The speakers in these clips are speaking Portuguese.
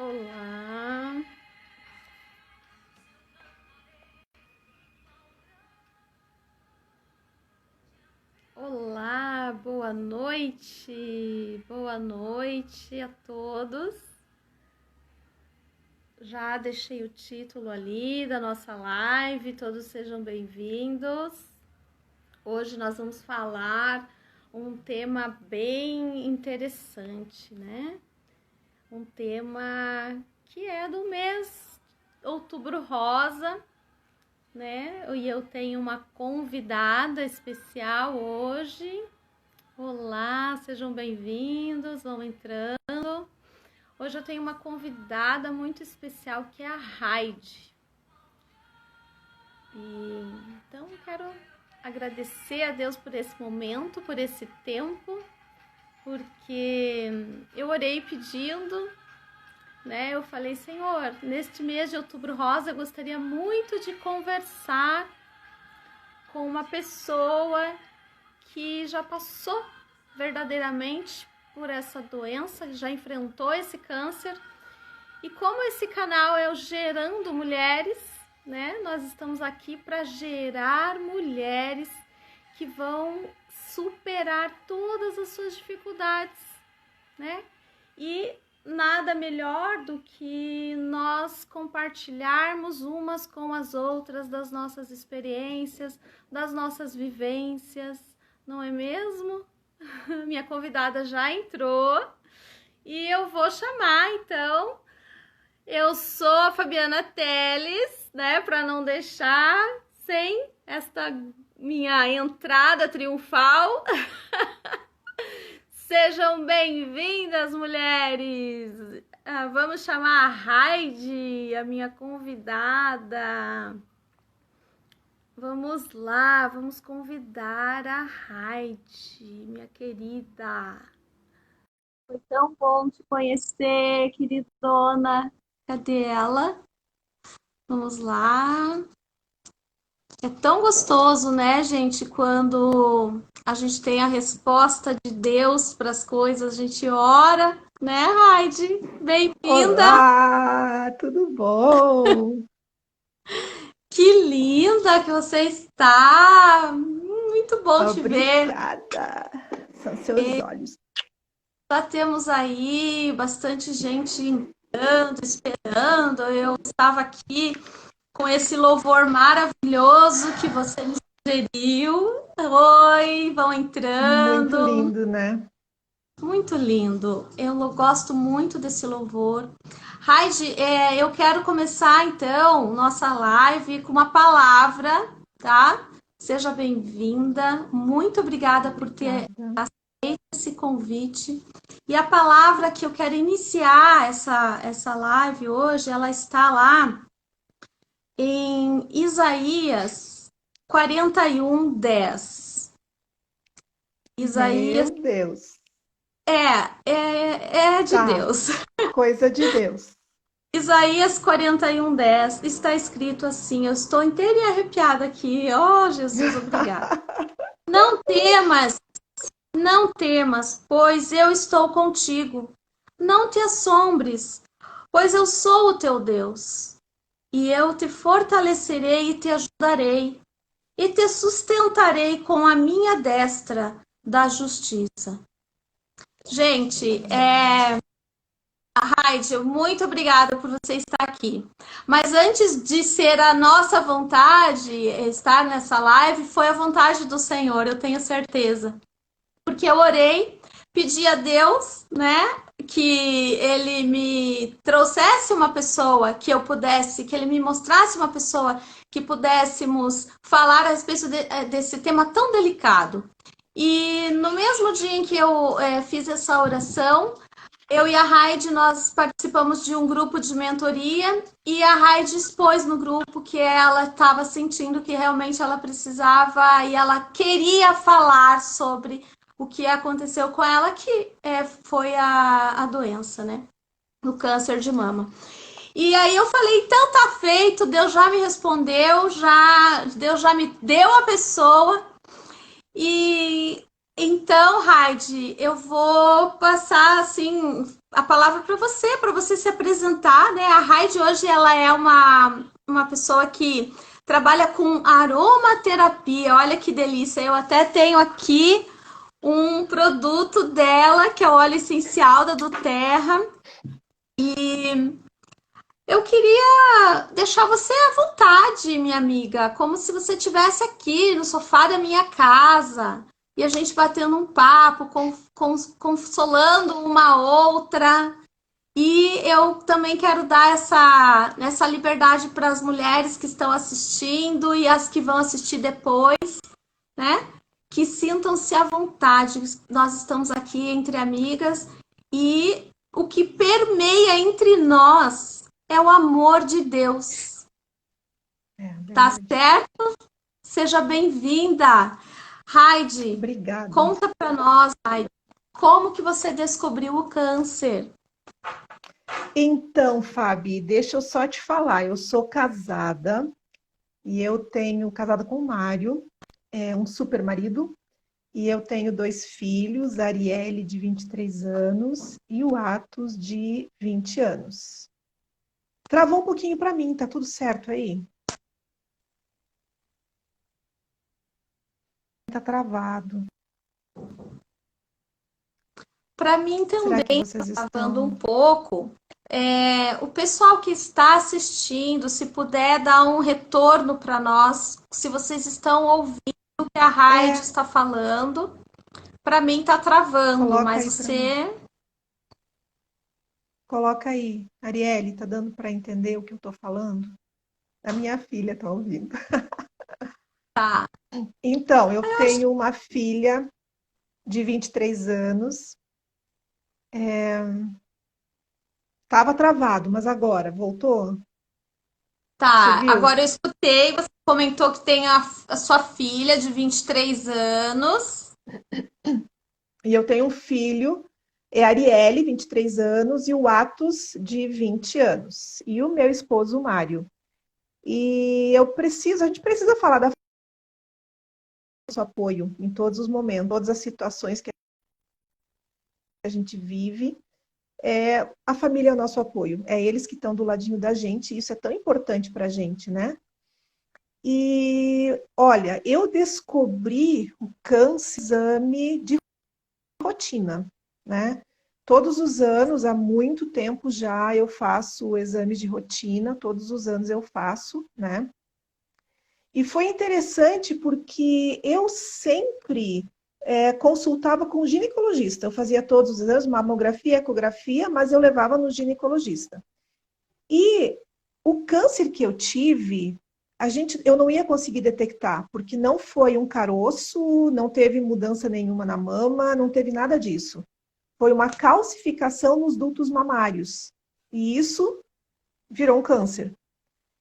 Olá, olá, boa noite a todos. Já deixei o título ali da nossa live, todos sejam bem-vindos. Hoje nós vamos falar um tema bem interessante, né? Um tema que é do mês Outubro Rosa, né? E eu tenho uma convidada especial hoje. Olá, sejam bem-vindos, vão entrando. Hoje eu tenho uma convidada muito especial que é a Raide. Então quero agradecer a Deus por esse momento, por esse tempo, porque eu orei pedindo, né? Eu falei, Senhor, neste mês de Outubro Rosa eu gostaria muito de conversar com uma pessoa que já passou verdadeiramente por essa doença, já enfrentou esse câncer. E como esse canal é o Gerando Mulheres, né? Nós estamos aqui para gerar mulheres que vão superar todas as suas dificuldades, né? E nada melhor do que nós compartilharmos umas com as outras das nossas experiências, das nossas vivências, não é mesmo? Minha convidada já entrou e eu vou chamar, então. Eu sou a Fabiana Teles, né, para não deixar sem esta minha entrada triunfal. Sejam bem-vindas, mulheres! Vamos chamar a Raide, a minha convidada. Vamos lá, vamos convidar a Raide, minha querida. Foi tão bom te conhecer, queridona. Cadê ela? Vamos lá. É tão gostoso, né, gente, quando a gente tem a resposta de Deus para as coisas, a gente ora, né, Raide? Bem-vinda! Olá, tudo bom? Que linda que você está! Muito bom te ver. Obrigada. São seus olhos. Já temos aí bastante gente entrando, esperando. Eu estava aqui com esse louvor maravilhoso que você me sugeriu. Oi, vão Muito entrando. lindo, né? Muito lindo. Eu gosto muito desse louvor. Raide, eu quero começar então nossa live com uma palavra, tá? Seja bem-vinda. Muito obrigada por ter Obrigada. aceito esse convite. E a palavra que eu quero iniciar essa live hoje, ela está lá em Isaías 41:10. Isaías Meu Deus. é de Tá, Deus. coisa de Deus. Isaías 41:10 está escrito assim, eu estou inteira arrepiada aqui. Oh, Jesus, obrigada. Não temas, não temas, pois eu estou contigo. Não te assombres, pois eu sou o teu Deus. E eu te fortalecerei e te ajudarei, e te sustentarei com a minha destra da justiça. Gente, Raide, muito obrigada por você estar aqui. Mas antes de ser a nossa vontade estar nessa live, foi a vontade do Senhor, eu tenho certeza. Porque eu orei, pedi a Deus, né, que Ele me trouxesse uma pessoa que eu pudesse, que Ele me mostrasse uma pessoa que pudéssemos falar a respeito desse tema tão delicado. E no mesmo dia em que eu fiz essa oração, eu e a Raide, nós participamos de um grupo de mentoria e a Raide expôs no grupo que ela estava sentindo que realmente ela precisava e ela queria falar sobre o que aconteceu com ela, que foi a doença, né? O câncer de mama. E aí eu falei, então tá feito, Deus já me respondeu, Deus já me deu a pessoa. E Então, Raide, eu vou passar assim a palavra para você se apresentar, né? A Raide hoje ela é uma pessoa que trabalha com aromaterapia. Olha que delícia! Eu até tenho aqui um produto dela, que é o óleo essencial da Doterra. Eu queria deixar você à vontade, minha amiga, como se você estivesse aqui no sofá da minha casa e a gente batendo um papo, consolando uma outra. E eu também quero dar essa liberdade para as mulheres que estão assistindo e as que vão assistir depois, né? Que sintam-se à vontade. Nós estamos aqui entre amigas e o que permeia entre nós é o amor de Deus. É Tá verdade. certo? Seja bem-vinda. Raide, Obrigada. conta para nós, Raide, como que você descobriu o câncer? Então, Fabi, deixa eu só te falar. Eu sou casada e eu tenho casada com o Mário, um super marido, e eu tenho 2 filhos, a Arielle, de 23 anos, e o Atos, de 20 anos. Travou um pouquinho para mim, tá tudo certo aí? Tá travado. Para mim Será que também, vocês falando um estão? pouco, o pessoal que está assistindo, se puder dar um retorno para nós, se vocês estão ouvindo o que a Raide É, está falando, para mim está travando, coloca mas aí para mim. você Coloca aí. Arielle, tá dando para entender o que eu tô falando? A minha filha tá ouvindo. tá. Então, eu tenho uma filha de 23 anos. Tava travado, mas agora voltou? Você Tá, viu? agora eu escutei, você comentou que tem a sua filha de 23 anos. E eu tenho um filho, é a Arielle, 23 anos, e o Atos, de 20 anos. E o meu esposo, o Mário. E a gente precisa falar do nosso apoio em todos os momentos, todas as situações que a gente vive. A família é o nosso apoio, é eles que estão do ladinho da gente, e isso é tão importante para a gente, né? E olha, eu descobri o câncer exame de rotina, né? Todos os anos, há muito tempo já, eu faço exames de rotina, todos os anos eu faço, né? E foi interessante porque eu sempre consultava com o ginecologista. Eu fazia todos os exames, mamografia, ecografia, mas eu levava no ginecologista. E o câncer que eu tive, eu não ia conseguir detectar, porque não foi um caroço, não teve mudança nenhuma na mama, não teve nada disso. Foi uma calcificação nos dutos mamários. E isso virou um câncer.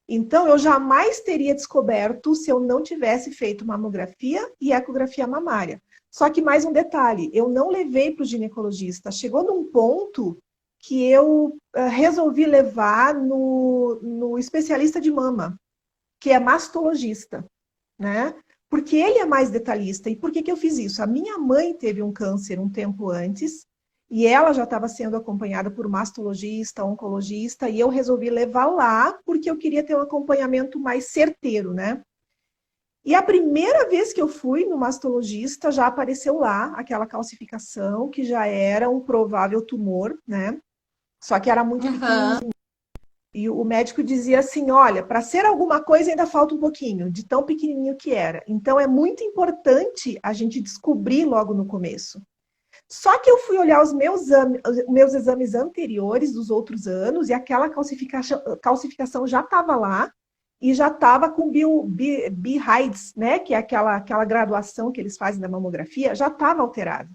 Então, eu jamais teria descoberto se eu não tivesse feito mamografia e ecografia mamária. Só que mais um detalhe, eu não levei para o ginecologista. Chegou num ponto que eu resolvi levar no especialista de mama, que é mastologista, né? Porque ele é mais detalhista. E por que eu fiz isso? A minha mãe teve um câncer um tempo antes, e ela já estava sendo acompanhada por mastologista, oncologista, e eu resolvi levar lá porque eu queria ter um acompanhamento mais certeiro, né? E a primeira vez que eu fui no mastologista, já apareceu lá aquela calcificação, que já era um provável tumor, né? Só que era muito Aham. pequenininho. E o médico dizia assim: olha, para ser alguma coisa ainda falta um pouquinho, de tão pequenininho que era. Então é muito importante a gente descobrir logo no começo. Só que eu fui olhar meus exames anteriores dos outros anos e aquela calcificação já estava lá e já estava com BIHIDES, né, que é aquela graduação que eles fazem da mamografia, já estava alterada.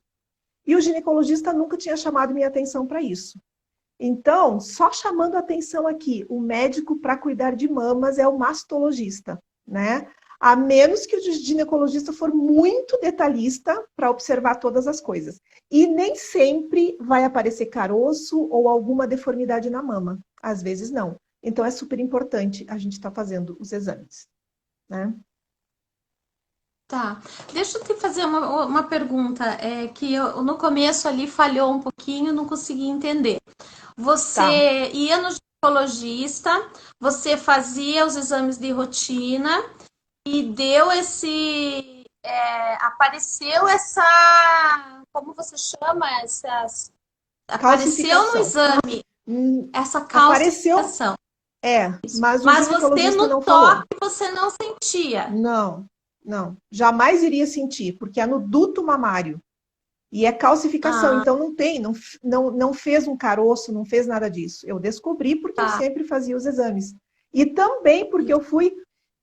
E o ginecologista nunca tinha chamado minha atenção para isso. Então, só chamando a atenção aqui, o médico para cuidar de mamas é o mastologista, né? A menos que o ginecologista for muito detalhista para observar todas as coisas. E nem sempre vai aparecer caroço ou alguma deformidade na mama. Às vezes não. Então é super importante a gente estar fazendo os exames, né? Tá. Deixa eu te fazer uma pergunta, que no começo ali falhou um pouquinho, não consegui entender. Tá. Você ia no ginecologista, você fazia os exames de rotina e deu apareceu essa, como você chama, apareceu no Calcificação. exame Hum, essa Apareceu, calcificação. mas o Mas você ginecologista no não falou. toque você não sentia. Não, não. Jamais iria sentir, porque é no duto mamário. E é calcificação, Ah, então não fez um caroço, não fez nada disso. Eu descobri porque eu tá. sempre fazia os exames. E também porque eu fui.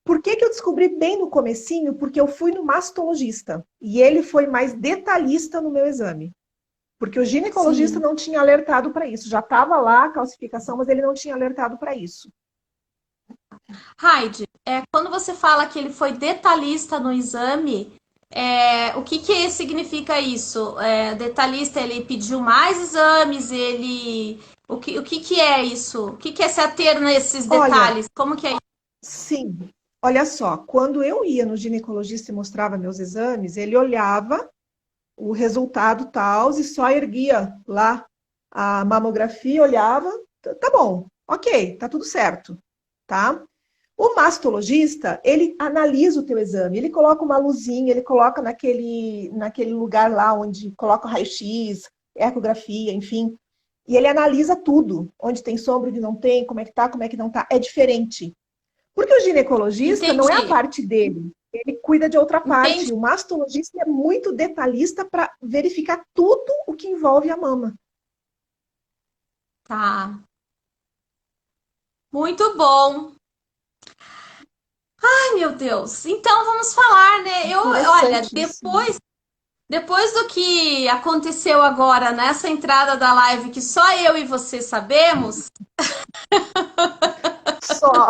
Por que que eu descobri bem no comecinho? Porque eu fui no mastologista. E ele foi mais detalhista no meu exame. Porque o ginecologista Sim. não tinha alertado para isso. Já estava lá a calcificação, mas ele não tinha alertado para isso. Heidi, quando você fala que ele foi detalhista no exame, o que que significa isso? Detalhista, ele pediu mais exames, o que que é isso? O que que é se ater nesses Olha, detalhes? Como que é isso? sim, olha só, quando eu ia no ginecologista e mostrava meus exames, ele olhava o resultado tal e só erguia lá a mamografia, olhava, tá bom, ok, tá tudo certo, tá? O mastologista, ele analisa o teu exame, ele coloca uma luzinha, ele coloca naquele lugar lá onde coloca o raio-x, ecografia, enfim, e ele analisa tudo, onde tem sombra, onde não tem, como é que tá, como é que não tá, é diferente. Porque o ginecologista não é a Entendi, parte dele, ele cuida de outra parte. entendi. O mastologista é muito detalhista para verificar tudo o que envolve a mama. Tá. Muito bom. Ai, meu Deus. Então vamos falar, né? Olha, Interessantíssimo. depois do que aconteceu agora nessa entrada da live, que só eu e você sabemos, Só.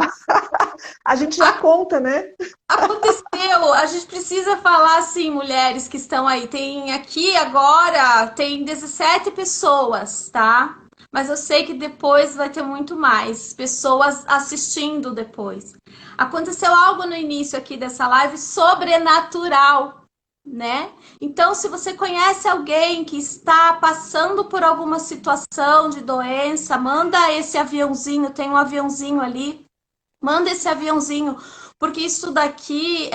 A gente já conta, né? aconteceu. A gente precisa falar assim, mulheres que estão aí. Tem aqui agora, tem 17 pessoas, tá? Mas eu sei que depois vai ter muito mais pessoas assistindo depois. Aconteceu algo no início aqui dessa live sobrenatural, né? Então, se você conhece alguém que está passando por alguma situação de doença, manda esse aviãozinho, tem um aviãozinho ali, manda esse aviãozinho, porque isso daqui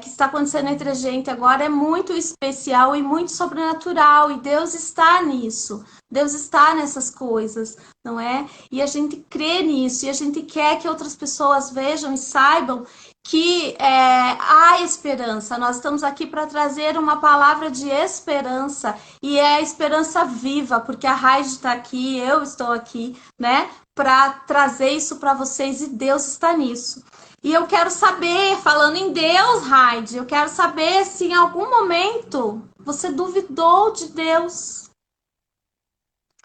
que está acontecendo entre a gente agora é muito especial e muito sobrenatural, e Deus está nisso. Deus está nessas coisas, não é? E a gente crê nisso, e a gente quer que outras pessoas vejam e saibam que há esperança. Nós estamos aqui para trazer uma palavra de esperança, e é a esperança viva, porque a Raide está aqui, eu estou aqui, né? Para trazer isso para vocês e Deus está nisso. E eu quero saber, falando em Deus, Raide, eu quero saber se em algum momento você duvidou de Deus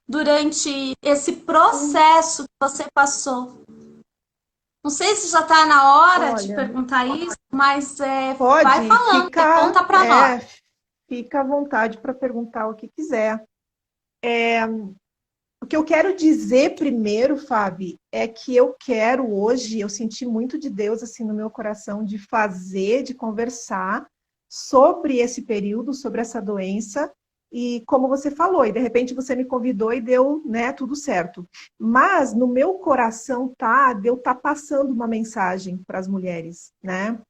durante esse processo que você passou. Não sei se já está na hora de Olha, perguntar isso, mas vai pode falando, ficar, conta para nós. fica à vontade para perguntar o que quiser. O que eu quero dizer primeiro, Fábio, é que eu quero hoje, eu senti muito de Deus assim no meu coração de fazer, de conversar sobre esse período, sobre essa doença e como você falou, e de repente você me convidou e deu, né, tudo certo. Mas no meu coração de eu tá passando uma mensagem para as mulheres, né?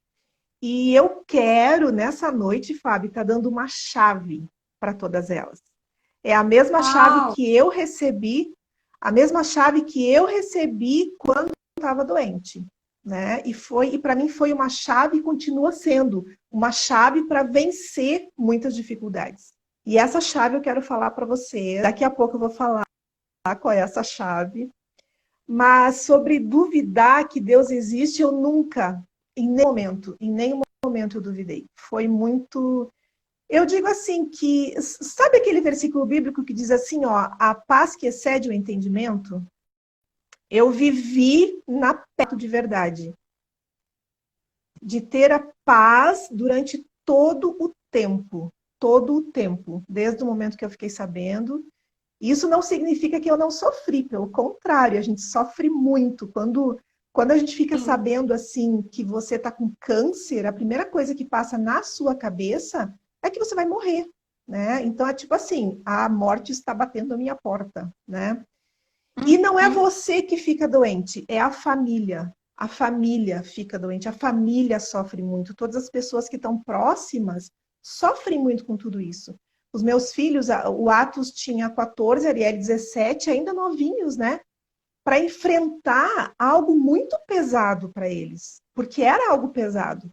E eu quero nessa noite, Fábio, tá dando uma chave para todas elas. É a mesma chave Uau, que eu recebi, a mesma chave que eu recebi quando estava doente, né? E para mim foi uma chave e continua sendo uma chave para vencer muitas dificuldades. E essa chave eu quero falar para você. Daqui a pouco eu vou falar qual é essa chave. Mas sobre duvidar que Deus existe, eu nunca, em nenhum momento eu duvidei. Foi muito. Eu digo assim que, sabe aquele versículo bíblico que diz assim, ó, a paz que excede o entendimento? Eu vivi na perto de verdade, de ter a paz durante todo o tempo, desde o momento que eu fiquei sabendo. Isso não significa que eu não sofri, pelo contrário, a gente sofre muito quando Quando a gente fica Sim. sabendo, assim, que você está com câncer, a primeira coisa que passa na sua cabeça é que você vai morrer, né? Então, é tipo assim, a morte está batendo a minha porta, né? E não é Uhum. você que fica doente, é a família. A família fica doente, a família sofre muito. Todas as pessoas que estão próximas sofrem muito com tudo isso. Os meus filhos, o Atos tinha 14, a Arielle 17, ainda novinhos, né? Para enfrentar algo muito pesado para eles, porque era algo pesado.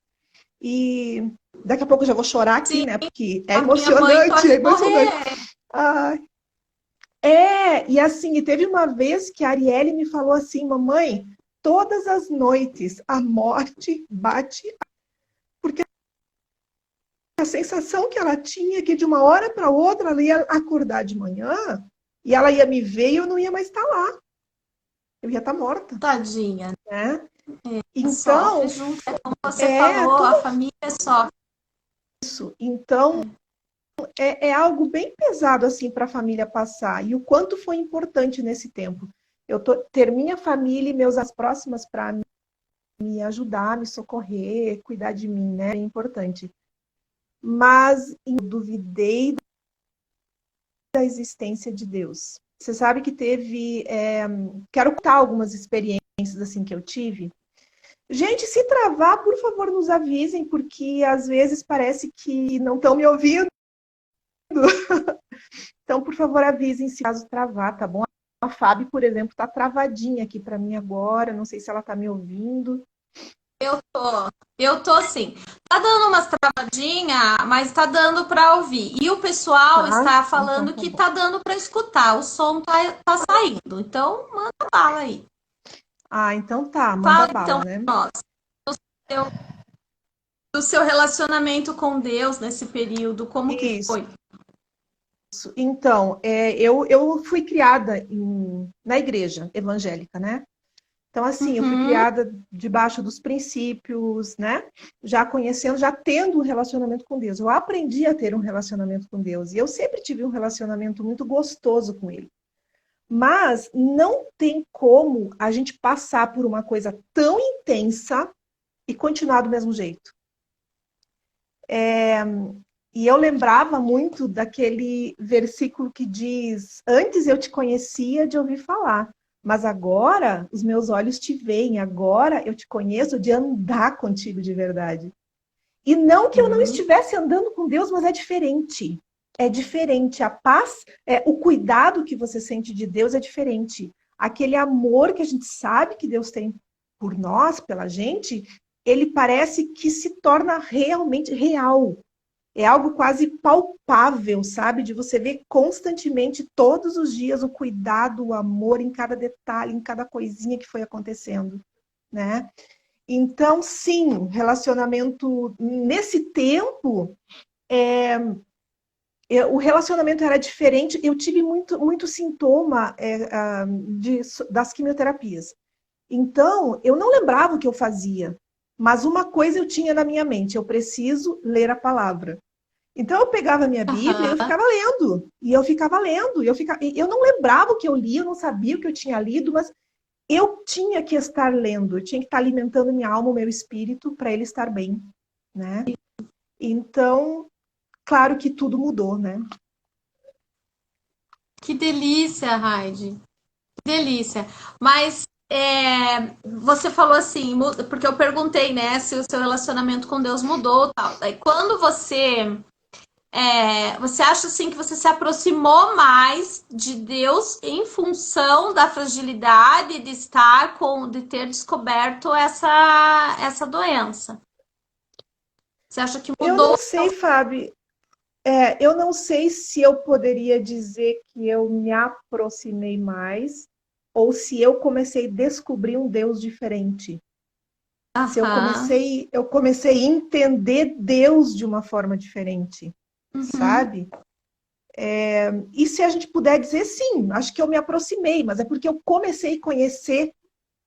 E daqui a pouco eu já vou chorar aqui, Sim, né? Porque é a minha mãe emocionante, é quase emocionante. morrer. Ai, e assim, e teve uma vez que a Arielle me falou assim, mamãe, todas as noites a morte bate, porque a sensação que ela tinha é que de uma hora para outra ela ia acordar de manhã e ela ia me ver e eu não ia mais estar lá, eu ia estar morta, Tadinha, né? sofre Então, junto. É como você é falou, a tudo família sofre. isso. Então, é algo bem pesado assim para a família passar. E o quanto foi importante nesse tempo. Ter minha família e meus as próximas para me ajudar, me socorrer, cuidar de mim, né? É importante. Mas eu duvidei da existência de Deus. Você sabe que teve. Quero contar algumas experiências assim que eu tive. Gente, se travar, por favor, nos avisem, porque às vezes parece que não estão me ouvindo. Então, por favor, avisem se caso travar, tá bom? A Fábio, por exemplo, tá travadinha aqui para mim agora. Não sei se ela tá me ouvindo. Eu tô assim. Tá dando umas travadinhas, mas tá dando para ouvir. E o pessoal Tá? está Então falando tá que bom. tá dando para escutar. O som tá saindo. Então, manda bala aí. Ah, então tá, manda Fala então bala, né? pra nós seu- do seu relacionamento com Deus nesse período, como que Isso. foi? Então, eu fui criada na igreja evangélica, né? Então, assim, eu fui Uhum. criada debaixo dos princípios, né? Já conhecendo, já tendo um relacionamento com Deus. Eu aprendi a ter um relacionamento com Deus. E eu sempre tive um relacionamento muito gostoso com Ele. Mas não tem como a gente passar por uma coisa tão intensa e continuar do mesmo jeito. E eu lembrava muito daquele versículo que diz: Antes eu te conhecia de ouvir falar, mas agora os meus olhos te veem, agora eu te conheço de andar contigo de verdade. E não que eu não Uhum. estivesse andando com Deus, mas é diferente. É diferente. A paz, o cuidado que você sente de Deus é diferente. Aquele amor que a gente sabe que Deus tem por nós, pela gente, ele parece que se torna realmente real. É algo quase palpável, sabe? De você ver constantemente, todos os dias, o cuidado, o amor em cada detalhe, em cada coisinha que foi acontecendo, né? Então, sim, relacionamento nesse tempo, o relacionamento era diferente. Eu tive muito sintoma das quimioterapias. Então, eu não lembrava o que eu fazia, mas uma coisa eu tinha na minha mente: eu preciso ler a palavra. Então eu pegava a minha Bíblia e eu Aham. ficava lendo. E eu ficava lendo. Eu não lembrava o que eu li, eu não sabia o que eu tinha lido, mas eu tinha que estar lendo, eu tinha que estar alimentando minha alma, o meu espírito, para ele estar bem, né? Então, claro que tudo mudou, né? Que delícia, Raide. Que delícia. Mas você falou assim, porque eu perguntei, né, se o seu relacionamento com Deus mudou, tal. Daí quando você acha assim que você se aproximou mais de Deus em função da fragilidade de ter descoberto essa doença? Você acha que Eu não mudou? sei, Fábio. Eu não sei se eu poderia dizer que eu me aproximei mais ou se eu comecei a descobrir um Deus diferente. Se Aham. eu comecei a entender Deus de uma forma diferente, Uhum. sabe? E se a gente puder dizer sim, acho que eu me aproximei, mas é porque eu comecei a conhecer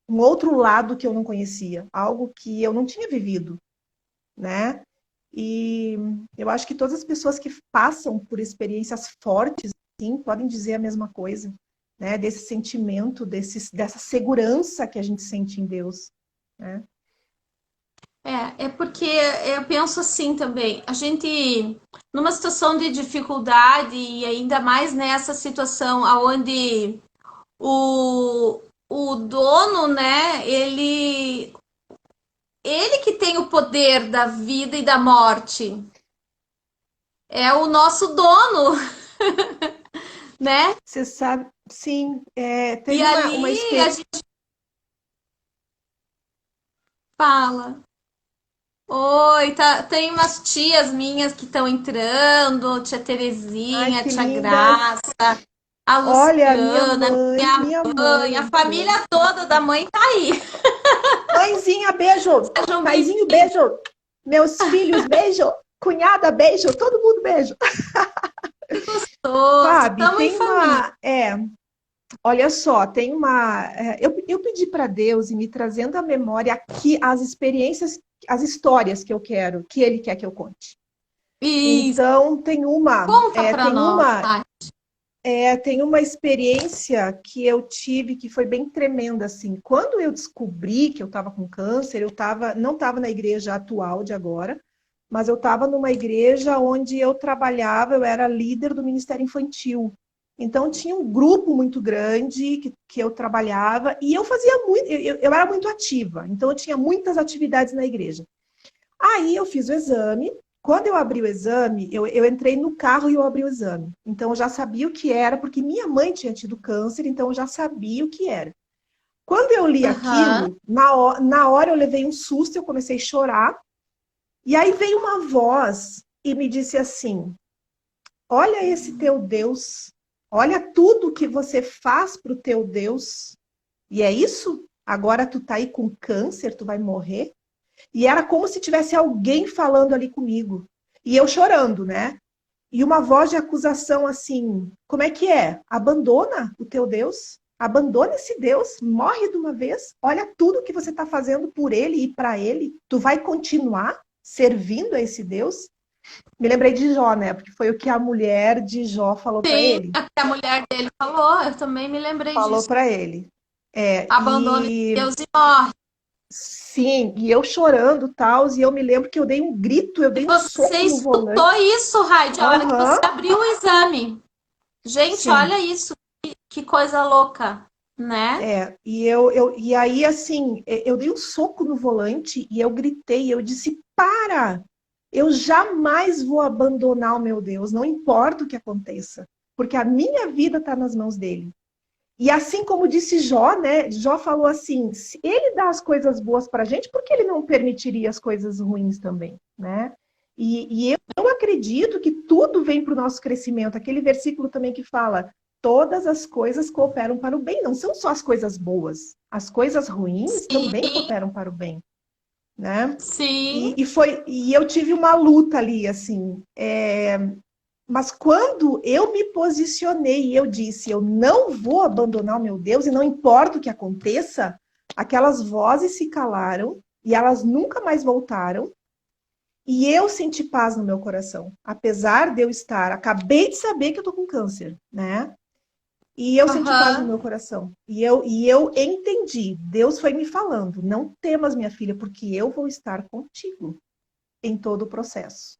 um outro lado que eu não conhecia, algo que eu não tinha vivido, né? E eu acho que todas as pessoas que passam por experiências fortes, sim, podem dizer a mesma coisa. né? Desse sentimento, dessa segurança que a gente sente em Deus, né? É porque eu penso assim também, a gente, numa situação de dificuldade, e ainda mais nessa situação onde o dono, né, ele que tem o poder da vida e da morte, é o nosso dono, né? Você sabe, sim, E teve uma ali a experiência. gente fala. Oi, tem umas tias minhas que estão entrando, tia Ai, Terezinha, que tia lindas! Graça, a Olha, Luciana, minha minha mãe, mãe a entrou. família toda da mãe tá aí. Mãezinha, beijo! Sejam Paizinho, bem-vindos. beijo! Meus filhos, beijo! Cunhada, beijo! Todo mundo, beijo! Fábio, Estamos em família. olha só, eu pedi para Deus e me trazendo à memória aqui as experiências, as histórias que eu quero, que Ele quer que eu conte. Isso, Então, conta pra nós, tá? tem uma experiência que eu tive que foi bem tremenda, assim. Quando eu descobri que eu estava com câncer, não estava na igreja atual de agora, mas eu estava numa igreja onde eu trabalhava, eu era líder do Ministério Infantil. Então, tinha um grupo muito grande que eu trabalhava e eu fazia muito, eu era muito ativa, então eu tinha muitas atividades na igreja. Aí eu fiz o exame. Quando eu abri o exame, eu entrei no carro e eu abri o exame. Então eu já sabia o que era, porque minha mãe tinha tido câncer, então eu já sabia o que era. Quando eu li Aham. aquilo, na hora eu levei um susto, eu comecei a chorar. E aí veio uma voz e me disse assim: olha esse teu Deus, olha tudo que você faz para o teu Deus. E é isso? Agora tu tá aí com câncer, tu vai morrer? E era como se tivesse alguém falando ali comigo. E eu chorando, né? E uma voz de acusação assim: como é que é? Abandona o teu Deus? Abandona esse Deus, morre de uma vez. Olha tudo que você está fazendo por ele e para ele. Tu vai continuar servindo a esse Deus? Me lembrei de Jó, né? Porque foi o que a mulher de Jó falou para Sim, ele. a mulher dele falou, eu também me lembrei Falou disso. para ele. Abandone E Deus e morre. sim, e eu chorando, tal, e eu me lembro que eu dei um grito, eu E dei um você soco no escutou volante. isso, Raide, a hora que você Aham, abriu o exame. Gente, sim. olha isso, que coisa louca, né? E aí, assim, eu dei um soco no volante e eu gritei, eu disse, para! Eu jamais vou abandonar o meu Deus, não importa o que aconteça, porque a minha vida está nas mãos dele. E assim como disse Jó, né? Jó falou assim: se ele dá as coisas boas para a gente, por que ele não permitiria as coisas ruins também, né? E eu acredito que tudo vem para o nosso crescimento. Aquele versículo também que fala: todas as coisas cooperam para o bem, não são só as coisas boas, as coisas ruins Sim, também cooperam para o bem, né? sim. E eu tive uma luta ali, assim. Mas quando eu me posicionei e eu disse, eu não vou abandonar o meu Deus e não importa o que aconteça, aquelas vozes se calaram e elas nunca mais voltaram. E eu senti paz no meu coração, apesar de eu acabei de saber que eu tô com câncer, né? E eu senti paz no Aham. meu coração. E eu entendi, Deus foi me falando, não temas, minha filha, porque eu vou estar contigo em todo o processo.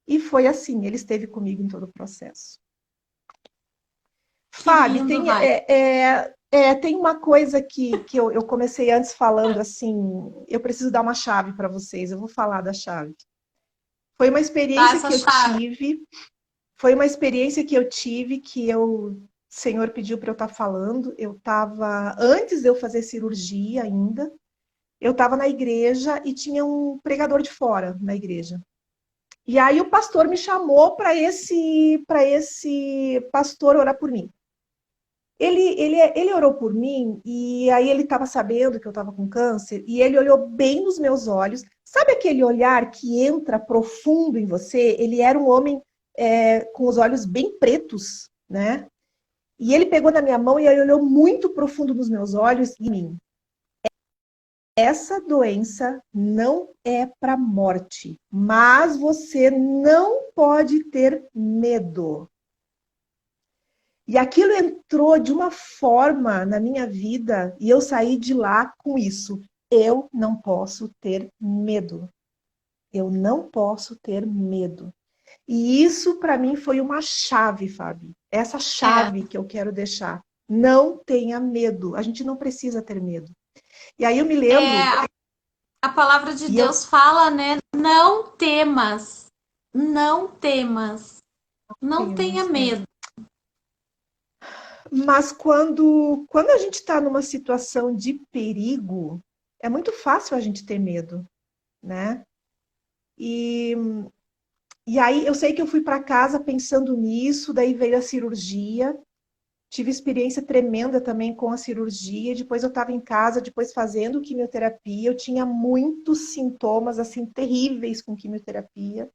E foi assim, ele esteve comigo em todo o processo. Que Fábio, lindo, Raide. tem uma coisa que eu comecei antes falando assim, eu preciso dar uma chave para vocês, eu vou falar da chave. Foi uma Dá experiência essa que eu chave. tive, foi uma experiência que eu tive que o Senhor pediu para eu estar falando. Eu estava, antes de eu fazer cirurgia ainda, eu estava na igreja e tinha um pregador de fora na igreja. E aí o pastor me chamou para esse pastor orar por mim. Ele orou por mim e aí ele estava sabendo que eu estava com câncer e ele olhou bem nos meus olhos. Sabe aquele olhar que entra profundo em você? Ele era um homem com os olhos bem pretos, né? E ele pegou na minha mão e ele olhou muito profundo nos meus olhos e em mim. Essa doença não é para morte, mas você não pode ter medo. E aquilo entrou de uma forma na minha vida e eu saí de lá com isso. Eu não posso ter medo. Eu não posso ter medo. E isso para mim foi uma chave, Fábio. Essa chave que eu quero deixar. Não tenha medo. A gente não precisa ter medo. E aí eu me lembro. A palavra de Deus fala, né? Não temas. Não temas. Não tenha medo. Mas quando a gente está numa situação de perigo, é muito fácil a gente ter medo, né? E aí eu sei que eu fui para casa pensando nisso, daí veio a cirurgia, tive experiência tremenda também com a cirurgia, depois eu estava em casa, depois fazendo quimioterapia, eu tinha muitos sintomas assim terríveis com quimioterapia.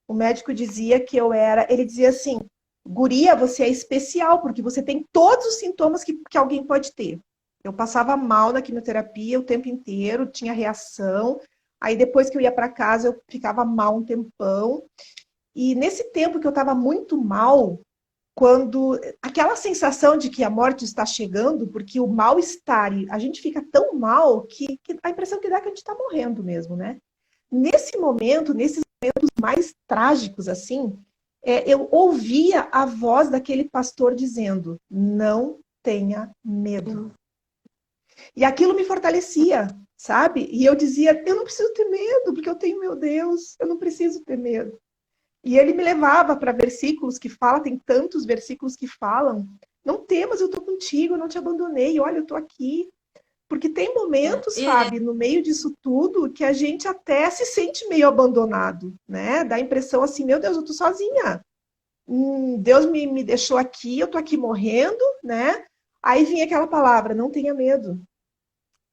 O médico dizia que ele dizia assim, guria, você é especial, porque você tem todos os sintomas que alguém pode ter. Eu passava mal na quimioterapia o tempo inteiro, tinha reação. Aí depois que eu ia para casa, eu ficava mal um tempão. E nesse tempo que eu estava muito mal, quando aquela sensação de que a morte está chegando, porque o mal-estar, a gente fica tão mal que a impressão que dá é que a gente está morrendo mesmo, né? Nesse momento, nesses momentos mais trágicos, assim, eu ouvia a voz daquele pastor dizendo, não tenha medo. E aquilo me fortalecia, sabe? E eu dizia, eu não preciso ter medo, porque eu tenho meu Deus, eu não preciso ter medo. E ele me levava para versículos que falam, tem tantos versículos que falam, não temas, eu estou contigo, eu não te abandonei, olha, eu estou aqui. Porque tem momentos, Fábio, no meio disso tudo, que a gente até se sente meio abandonado, né? Dá a impressão assim, meu Deus, eu tô sozinha. Deus me deixou aqui, eu tô aqui morrendo, né? Aí vinha aquela palavra, não tenha medo.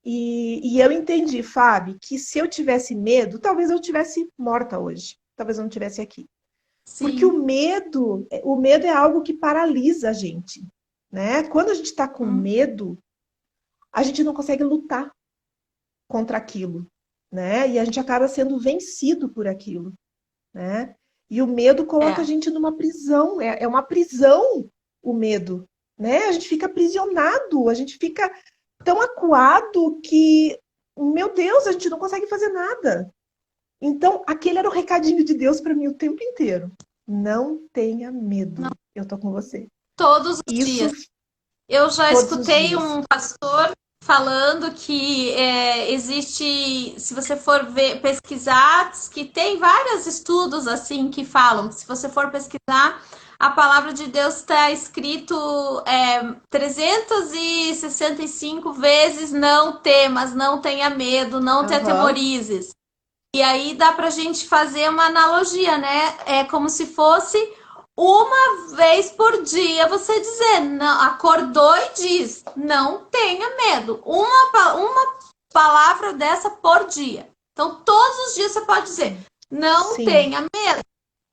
E eu entendi, Fábio, que se eu tivesse medo, talvez eu tivesse morta hoje. Talvez eu não estivesse aqui. Sim. Porque o medo é algo que paralisa a gente, né? Quando a gente está com medo, a gente não consegue lutar contra aquilo, né? E a gente acaba sendo vencido por aquilo, né? E o medo coloca a gente numa prisão, é uma prisão o medo, né? A gente fica aprisionado, a gente fica tão acuado que, meu Deus, a gente não consegue fazer nada. Então, aquele era o recadinho de Deus para mim o tempo inteiro. Não tenha medo, eu tô com você. Todos os dias. Eu já escutei um pastor falando que existe, se você for pesquisar, que tem vários estudos assim que falam, se você for pesquisar, a palavra de Deus está escrito 365 vezes, não temas, não tenha medo, não te atemorizes. E aí dá pra gente fazer uma analogia, né? É como se fosse uma vez por dia você dizer, não, acordou e diz, não tenha medo. Uma palavra dessa por dia. Então, todos os dias você pode dizer, não tenha medo,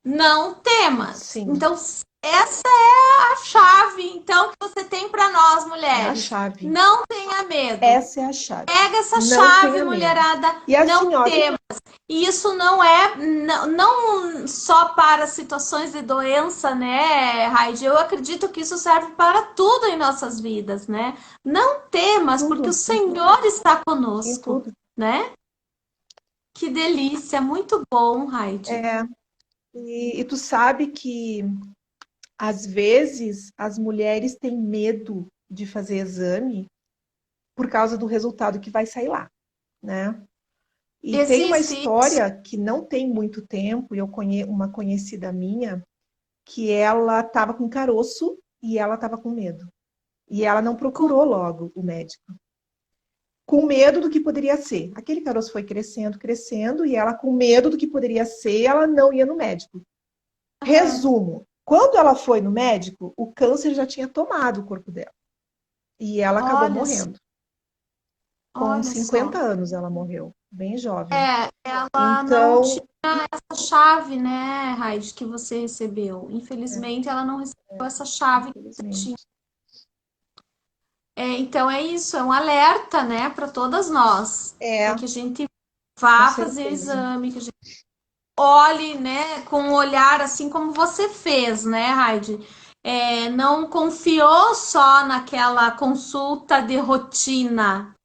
não temas. Sim. Então, essa é a chave, então, que você tem para nós, mulheres. É a chave. Não tenha medo. Essa é a chave. Pega essa chave, mulherada, e assim, não temas. E isso não é não só para situações de doença, né, Raide? Eu acredito que isso serve para tudo em nossas vidas, né? Não temas, porque o Senhor está conosco, né? Que delícia, muito bom, Raide. E tu sabe que às vezes as mulheres têm medo de fazer exame por causa do resultado que vai sair lá, né? E tem uma história que não tem muito tempo, eu conheço uma conhecida minha, que ela estava com caroço e ela estava com medo. E ela não procurou logo o médico. Com medo do que poderia ser. Aquele caroço foi crescendo, crescendo, e ela com medo do que poderia ser, ela não ia no médico. Resumo, quando ela foi no médico, o câncer já tinha tomado o corpo dela. E ela acabou morrendo. Com 50 anos ela morreu, bem jovem. Ela não tinha essa chave, né, Raide, que você recebeu. Infelizmente, ela não recebeu essa chave que você tinha. Então, é isso, é um alerta, né, para todas nós. Para que a gente vá fazer exame, que a gente olhe, né, com um olhar assim como você fez, né, Raide? não confiou só naquela consulta de rotina,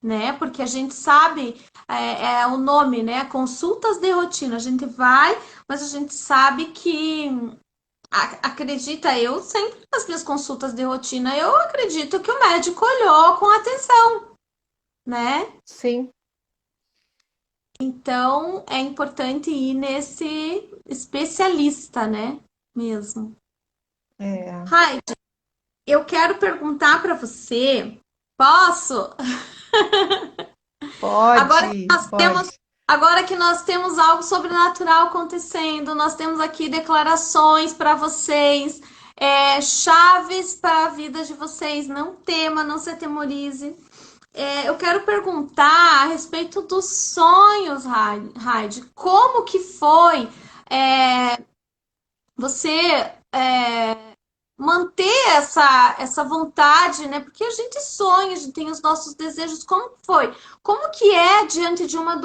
né? Porque a gente sabe, é o nome, né? Consultas de rotina. A gente vai, mas a gente sabe que, acredita eu, sempre nas minhas consultas de rotina, eu acredito que o médico olhou com atenção, né? Sim, Então, é importante ir nesse especialista, né? Mesmo. é, Raide, eu quero perguntar para você, posso? Agora que pode, nós temos, pode. agora que nós temos algo sobrenatural acontecendo, nós temos aqui declarações para vocês, chaves para a vida de vocês. Não tema, não se atemorize. Eu quero perguntar a respeito dos sonhos, Raide. Como que foi você manter essa vontade, né? Porque a gente sonha, a gente tem os nossos desejos. Como foi? Como que é diante de uma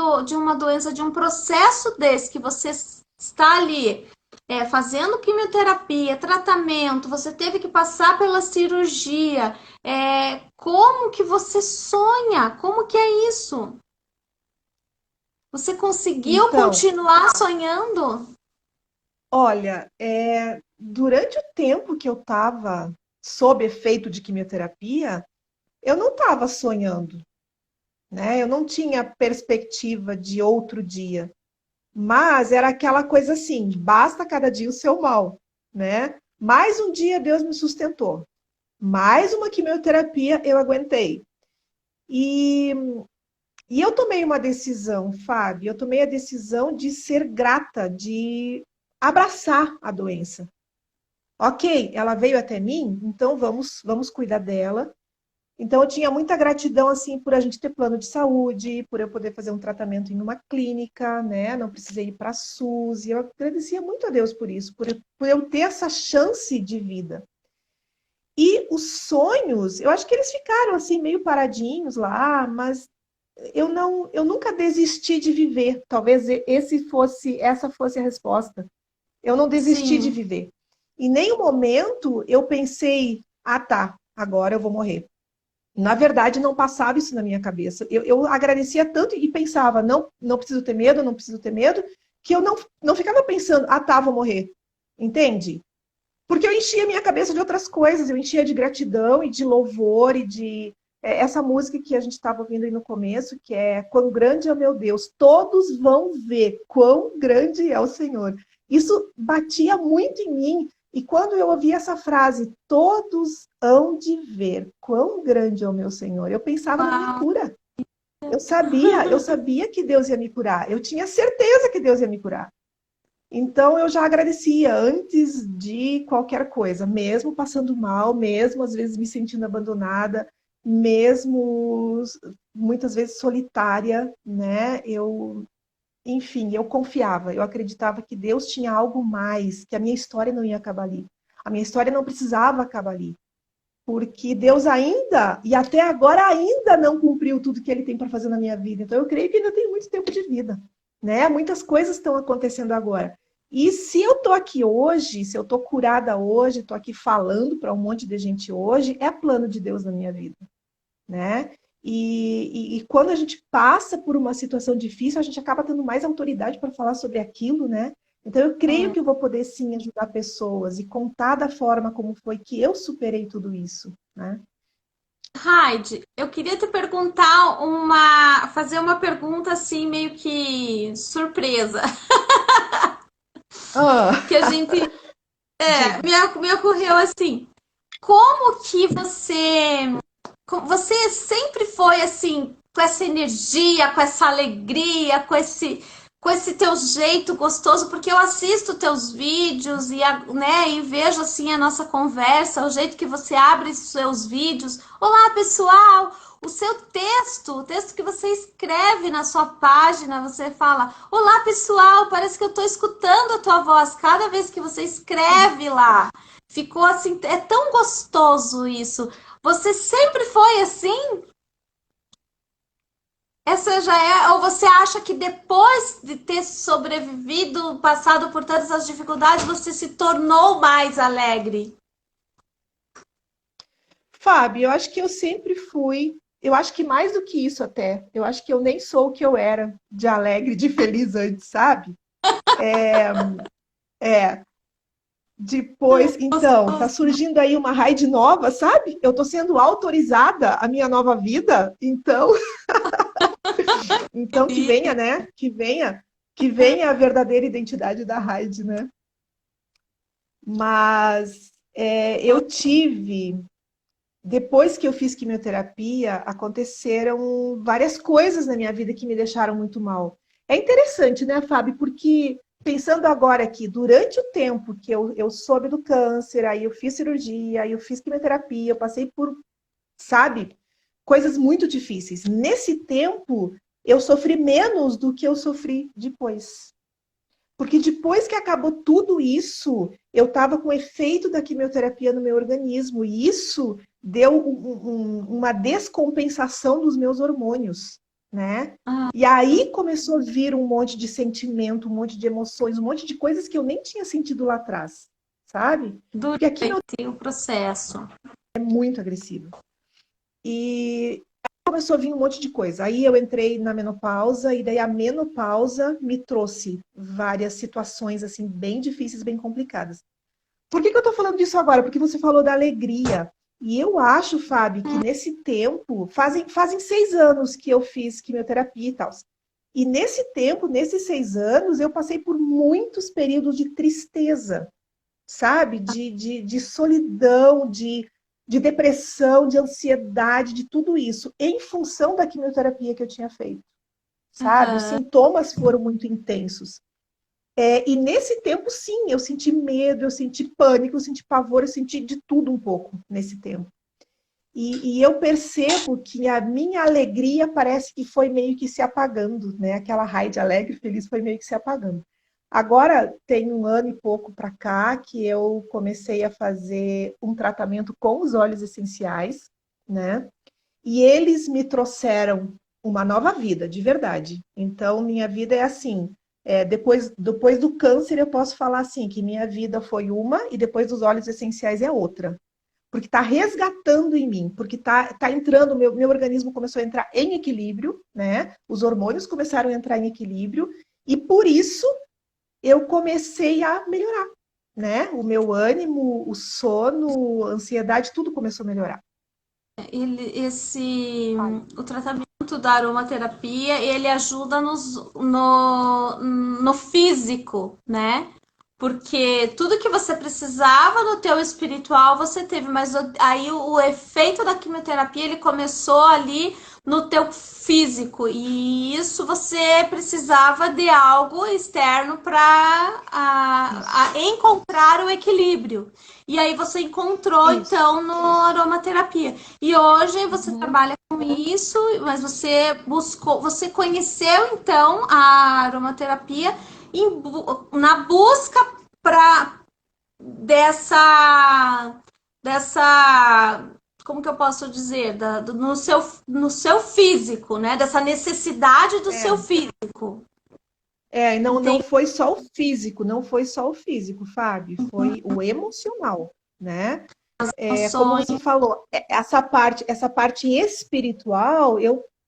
doença, de um processo desse que você está ali fazendo quimioterapia, tratamento, você teve que passar pela cirurgia. Como que você sonha? Como que é isso? Você conseguiu Então, continuar sonhando? olha, durante o tempo que eu estava sob efeito de quimioterapia, eu não estava sonhando, né? Eu não tinha perspectiva de outro dia. Mas era aquela coisa assim, basta cada dia o seu mal, né? Mais um dia Deus me sustentou. Mais uma quimioterapia eu aguentei. E, e eu tomei uma decisão, Fábio, eu tomei a decisão de ser grata, de abraçar a doença. Ok, ela veio até mim, então vamos cuidar dela. Então eu tinha muita gratidão assim por a gente ter plano de saúde, por eu poder fazer um tratamento em uma clínica, né? Não precisei ir para a SUS. E eu agradecia muito a Deus por isso, por eu ter essa chance de vida. E os sonhos, eu acho que eles ficaram assim meio paradinhos lá, mas eu nunca desisti de viver. Talvez essa fosse a resposta. Eu não desisti de Sim, viver. Em nenhum momento eu pensei, ah, tá, agora eu vou morrer. Na verdade, não passava isso na minha cabeça. Eu agradecia tanto e pensava, não preciso ter medo, não preciso ter medo, que eu não ficava pensando, ah, tá, vou morrer. Entende? Porque eu enchia a minha cabeça de outras coisas, eu enchia de gratidão e de louvor e de essa música que a gente estava ouvindo aí no começo, que é Quão grande é o meu Deus, todos vão ver quão grande é o Senhor. Isso batia muito em mim, e quando eu ouvi essa frase, todos hão de ver quão grande é o meu Senhor, eu pensava na minha uau. cura. Eu sabia que Deus ia me curar, eu tinha certeza que Deus ia me curar. Então eu já agradecia antes de qualquer coisa, mesmo passando mal, mesmo às vezes me sentindo abandonada, mesmo muitas vezes solitária, né? Enfim, eu confiava, eu acreditava que Deus tinha algo mais, que a minha história não ia acabar ali. A minha história não precisava acabar ali, porque Deus ainda, e até agora ainda não cumpriu tudo que ele tem para fazer na minha vida. Então eu creio que ainda tem muito tempo de vida, né? Muitas coisas estão acontecendo agora. E se eu tô aqui hoje, se eu tô curada hoje, tô aqui falando para um monte de gente hoje, é plano de Deus na minha vida, né? E quando a gente passa por uma situação difícil, a gente acaba tendo mais autoridade para falar sobre aquilo, né? Então eu creio que eu vou poder sim ajudar pessoas e contar da forma como foi que eu superei tudo isso, né? Raide, eu queria te fazer uma pergunta assim, meio que surpresa, Ah, que a gente, diga. me ocorreu assim, como que você sempre foi assim, com essa energia, com essa alegria, com esse teu jeito gostoso, porque eu assisto teus vídeos né, e vejo assim a nossa conversa, o jeito que você abre os seus vídeos. Olá, pessoal! O seu texto, o texto que você escreve na sua página, você fala: Olá, pessoal! Parece que eu estou escutando a tua voz cada vez que você escreve lá. Ficou assim, é tão gostoso isso. Você sempre foi assim? Essa já é. Ou você acha que depois de ter sobrevivido, passado por todas as dificuldades, você se tornou mais alegre? Fábio, eu acho que eu sempre fui, eu acho que mais do que isso até, eu acho que eu nem sou o que eu era de alegre, de feliz antes, sabe? É, depois, então, tá surgindo aí uma raid nova, sabe? Eu tô sendo autorizada a minha nova vida, então que venha, né? Que venha a verdadeira identidade da raid, né? Mas eu tive, depois que eu fiz quimioterapia, aconteceram várias coisas na minha vida que me deixaram muito mal. É interessante, né, Fábio? Porque pensando agora aqui, durante o tempo que eu soube do câncer, aí eu fiz cirurgia, aí eu fiz quimioterapia, eu passei por, sabe, coisas muito difíceis. Nesse tempo, eu sofri menos do que eu sofri depois. Porque depois que acabou tudo isso, eu estava com o efeito da quimioterapia no meu organismo, e isso deu uma descompensação dos meus hormônios, né? Ah, E aí começou a vir um monte de sentimento, um monte de emoções, um monte de coisas que eu nem tinha sentido lá atrás, sabe? Porque a quimio durante o processo. é muito agressiva. E começou a vir um monte de coisa. Aí eu entrei na menopausa e daí a menopausa me trouxe várias situações assim bem difíceis, bem complicadas. Por que eu tô falando disso agora? Porque você falou da alegria. E eu acho, Fábio, que nesse tempo, fazem 6 anos que eu fiz quimioterapia e tal. E nesse tempo, nesses 6 anos, eu passei por muitos períodos de tristeza, sabe? De solidão, de depressão, de ansiedade, de tudo isso, em função da quimioterapia que eu tinha feito, sabe? Os Aham. sintomas foram muito intensos. E nesse tempo, sim, eu senti medo, eu senti pânico, eu senti pavor, eu senti de tudo um pouco nesse tempo. E eu percebo que a minha alegria parece que foi meio que se apagando, né? Aquela raid alegre, feliz, foi meio que se apagando. Agora tem 1 ano e pouco para cá que eu comecei a fazer um tratamento com os óleos essenciais, né? E eles me trouxeram uma nova vida, de verdade. Então, minha vida é assim. Depois do câncer, eu posso falar assim, que minha vida foi uma e depois dos óleos essenciais é outra. Porque está resgatando em mim, porque tá entrando, meu organismo começou a entrar em equilíbrio, né? Os hormônios começaram a entrar em equilíbrio, e por isso eu comecei a melhorar, né? O meu ânimo, o sono, a ansiedade, tudo começou a melhorar. O tratamento da aromaterapia, ele ajuda no físico, né? Porque tudo que você precisava no teu espiritual você teve, mas aí o efeito da quimioterapia ele começou ali no teu físico e isso você precisava de algo externo para Isso, encontrar o equilíbrio. E aí você encontrou isso. então no aromaterapia. E hoje você Uhum. trabalha com isso, mas você buscou, você conheceu então a aromaterapia na busca para dessa como que eu posso dizer no seu físico, né? Dessa necessidade do seu É. físico. Não Entende? foi só o físico, não foi só o físico, Fábio, foi o emocional, né? Como Emoções. você falou, essa parte espiritual,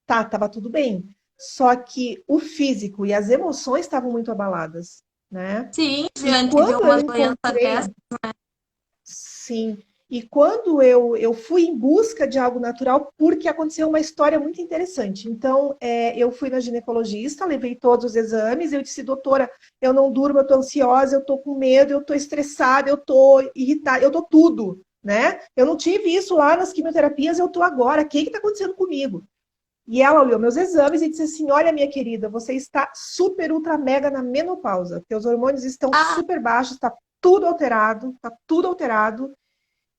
tava tudo bem. Só que o físico e as emoções estavam muito abaladas, né? Sim, E diante de quando uma eu doença dessa. encontrei, sim, e quando eu fui em busca de algo natural, porque aconteceu uma história muito interessante. Então, eu fui na ginecologista, levei todos os exames, eu disse, doutora, eu não durmo, eu tô ansiosa, eu tô com medo, eu tô estressada, eu tô irritada, eu tô tudo, né? Eu não tive isso lá nas quimioterapias, eu tô agora, o que que tá acontecendo comigo? E ela olhou meus exames e disse assim, olha, minha querida, você está super, ultra, mega na menopausa, teus hormônios estão Ah, super baixos, tá tudo alterado,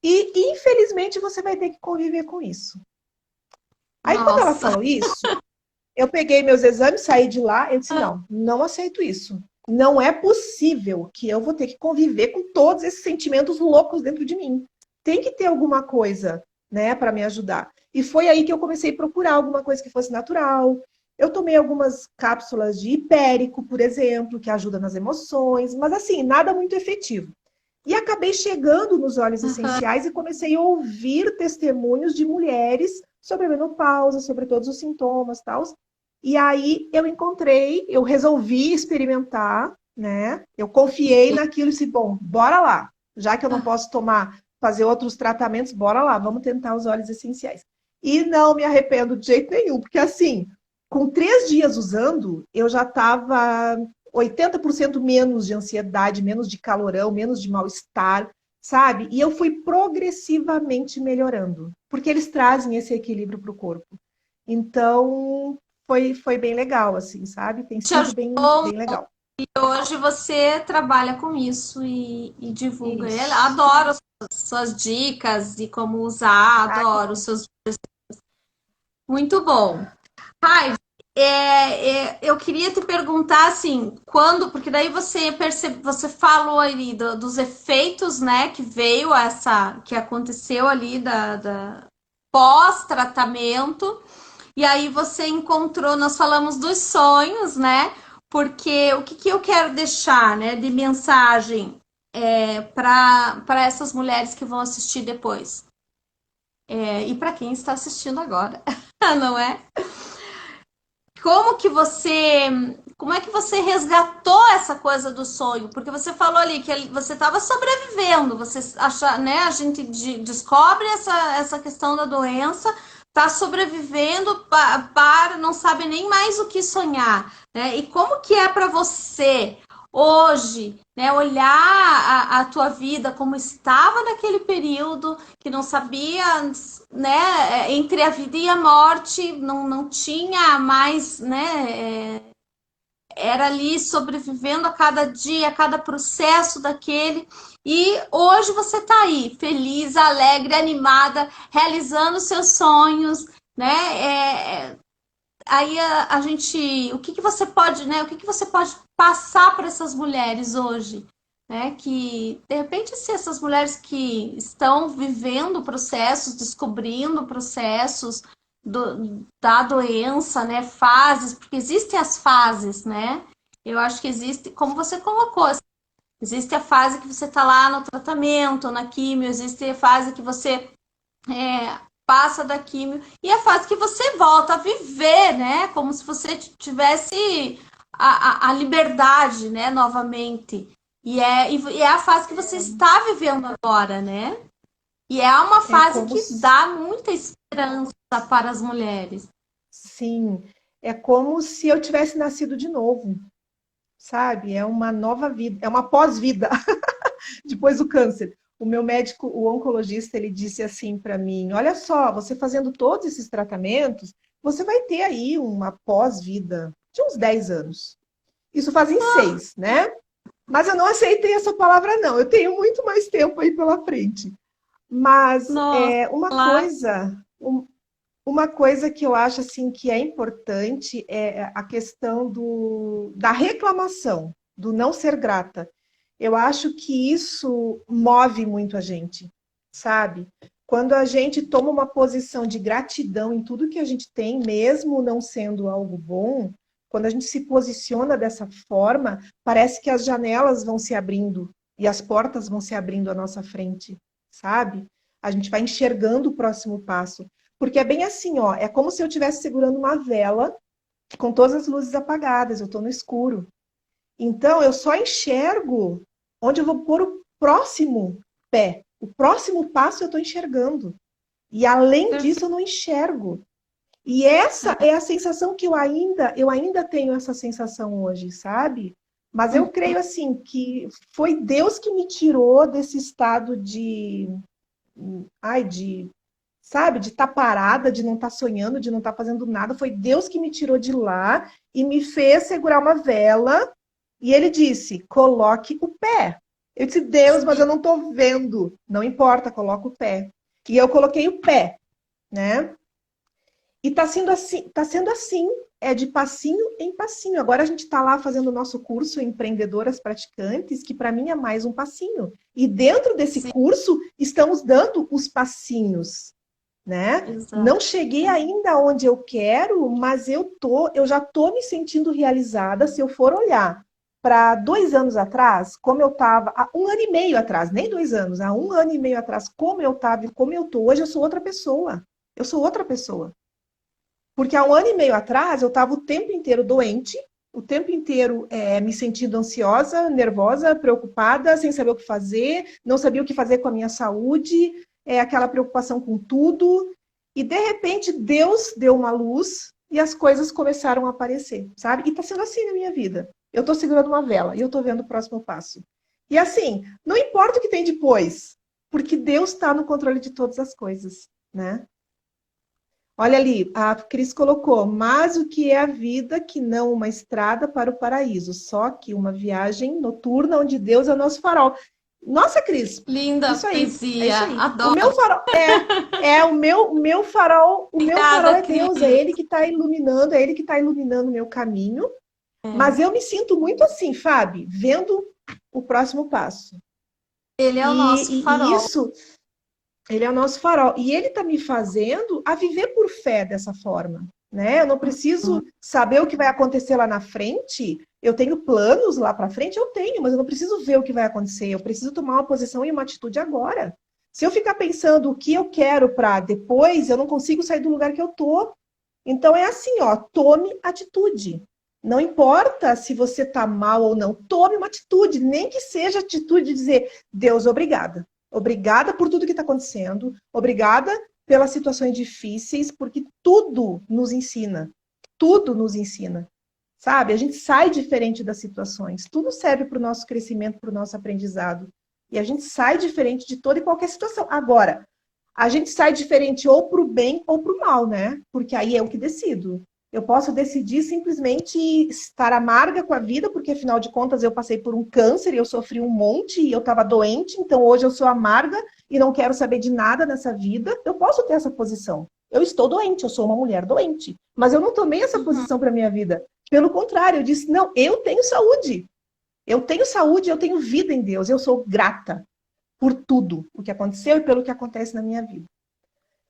e, infelizmente, você vai ter que conviver com isso. Aí, quando ela nossa. falou isso, eu peguei meus exames, saí de lá, eu disse, não, não aceito isso. Não é possível que eu vou ter que conviver com todos esses sentimentos loucos dentro de mim. Tem que ter alguma coisa, né, para me ajudar. E foi aí que eu comecei a procurar alguma coisa que fosse natural. Eu tomei algumas cápsulas de hipérico, por exemplo, que ajuda nas emoções, mas assim, nada muito efetivo. E acabei chegando nos óleos Aham. essenciais e comecei a ouvir testemunhos de mulheres sobre a menopausa, sobre todos os sintomas e tal. E aí eu resolvi experimentar, né? Eu confiei naquilo e disse, bom, bora lá. Já que eu não posso fazer outros tratamentos, bora lá, vamos tentar os óleos essenciais. E não me arrependo de jeito nenhum, porque assim, com 3 dias usando, eu já estava 80% menos de ansiedade, menos de calorão, menos de mal-estar, sabe? E eu fui progressivamente melhorando, porque eles trazem esse equilíbrio para o corpo. Então, foi bem legal, assim, sabe? Tem Te sido bem, ajudou. bem legal. Hoje você trabalha com isso e divulga. Eu Isso. adoro as suas dicas e como usar, Ah, que adoro os bom. seus. Muito bom. Ai, eu queria te perguntar assim, quando, porque daí você falou ali dos efeitos, né, que veio que aconteceu ali da pós-tratamento, e aí você encontrou, nós falamos dos sonhos, né? Porque o que, que eu quero deixar, né, de mensagem para essas mulheres que vão assistir depois. E para quem está assistindo agora, não é? Como que você, como é que você resgatou essa coisa do sonho? Porque você falou ali que você estava sobrevivendo, você acha, né? A gente descobre essa questão da doença, está sobrevivendo para não sabe nem mais o que sonhar, né? E como que é para você hoje, né? Olhar a tua vida como estava naquele período que não sabia, né, entre a vida e a morte, não tinha mais, né, era ali sobrevivendo a cada dia, a cada processo daquele. E hoje você está aí, feliz, alegre, animada, realizando seus sonhos, né? Aí a gente, o que que você pode, né? O que que você pode passar para essas mulheres hoje, né? Que de repente se essas mulheres que estão vivendo processos, descobrindo processos da doença, né? Fases, porque existem as fases, né? Eu acho que existe, como você colocou, existe a fase que você está lá no tratamento, na quimio, existe a fase que você passa da químio e a fase que você volta a viver, né? Como se você tivesse a liberdade, né? Novamente. E é a fase que você está vivendo agora, né? E é uma É fase como, que dá muita esperança para as mulheres. sim, é como se eu tivesse nascido de novo, sabe? É uma nova vida, é uma pós-vida depois do câncer. O meu médico, o oncologista, ele disse assim para mim: olha só, você fazendo todos esses tratamentos, você vai ter aí uma pós-vida de uns 10 anos. Isso fazem 6, né? Mas eu não aceitei essa palavra, não. Eu tenho muito mais tempo aí pela frente. Mas Nossa, lá. uma coisa que eu acho assim que é importante é a questão da reclamação, do não ser grata. Eu acho que isso move muito a gente, sabe? Quando a gente toma uma posição de gratidão em tudo que a gente tem, mesmo não sendo algo bom, quando a gente se posiciona dessa forma, parece que as janelas vão se abrindo e as portas vão se abrindo à nossa frente, sabe? A gente vai enxergando o próximo passo. Porque é bem assim, ó, é como se eu estivesse segurando uma vela com todas as luzes apagadas, eu estou no escuro. Então, eu só enxergo onde eu vou pôr o próximo pé. O próximo passo eu estou enxergando. E além disso, eu não enxergo. E essa é a sensação que eu ainda tenho essa sensação hoje, sabe? Mas eu creio assim que foi Deus que me tirou desse estado de sabe, de estar parada, de não estar sonhando, de não estar fazendo nada. Foi Deus que me tirou de lá e me fez segurar uma vela. E ele disse: coloque o pé. Eu disse: Deus, mas eu não estou vendo. Não importa, coloca o pé. E eu coloquei o pé, né? E está sendo assim, é de passinho em passinho. Agora a gente está lá fazendo o nosso curso Empreendedoras Praticantes, que para mim é mais um passinho. E dentro desse Sim, curso estamos dando os passinhos, né? exato. Não cheguei ainda onde eu quero, mas eu já tô me sentindo realizada se eu for olhar para 2 anos atrás, como eu estava, há 1 ano e meio atrás, nem 2 anos, há 1 ano e meio atrás, como eu estava e como eu estou hoje, eu sou outra pessoa. Eu sou outra pessoa. Porque há 1 ano e meio atrás, eu estava o tempo inteiro doente, o tempo inteiro me sentindo ansiosa, nervosa, preocupada, sem saber o que fazer, não sabia o que fazer com a minha saúde, aquela preocupação com tudo. E, de repente, Deus deu uma luz e as coisas começaram a aparecer, sabe? E está sendo assim na minha vida. Eu estou segurando uma vela e eu estou vendo o próximo passo. E assim, não importa o que tem depois, porque Deus está no controle de todas as coisas, né? Olha ali, a Cris colocou, mas o que é a vida que não uma estrada para o paraíso, só que uma viagem noturna onde Deus é o nosso farol. Nossa, Cris, Linda isso aí, é poesia, isso aí. O adoro. meu farol o meu farol Obrigada, é Deus, Cris. é Ele que está iluminando, é Ele que está iluminando o meu caminho. Mas eu me sinto muito assim, Fábio, vendo o próximo passo. Ele é o nosso E farol. isso, ele é o nosso farol. E ele está me fazendo a viver por fé dessa forma, né? Eu não preciso saber o que vai acontecer lá na frente. Eu tenho planos lá para frente, eu tenho, mas eu não preciso ver o que vai acontecer. Eu preciso tomar uma posição e uma atitude agora. Se eu ficar pensando o que eu quero para depois, eu não consigo sair do lugar que eu tô. Então é assim, ó, tome atitude. Não importa se você está mal ou não, tome uma atitude, nem que seja a atitude de dizer, Deus, obrigada. Obrigada por tudo que está acontecendo, obrigada pelas situações difíceis, porque tudo nos ensina, sabe? A gente sai diferente das situações, tudo serve para o nosso crescimento, para o nosso aprendizado, e a gente sai diferente de toda e qualquer situação. Agora, a gente sai diferente ou para o bem ou para o mal, né? Porque aí é o que decido. Eu posso decidir simplesmente estar amarga com a vida, porque afinal de contas eu passei por um câncer e eu sofri um monte e eu estava doente, então hoje eu sou amarga e não quero saber de nada nessa vida. Eu posso ter essa posição. Eu estou doente, eu sou uma mulher doente, mas eu não tomei essa posição para minha vida. Pelo contrário, eu disse, não, eu tenho saúde. Eu tenho saúde, eu tenho vida em Deus. Eu sou grata por tudo o que aconteceu e pelo que acontece na minha vida.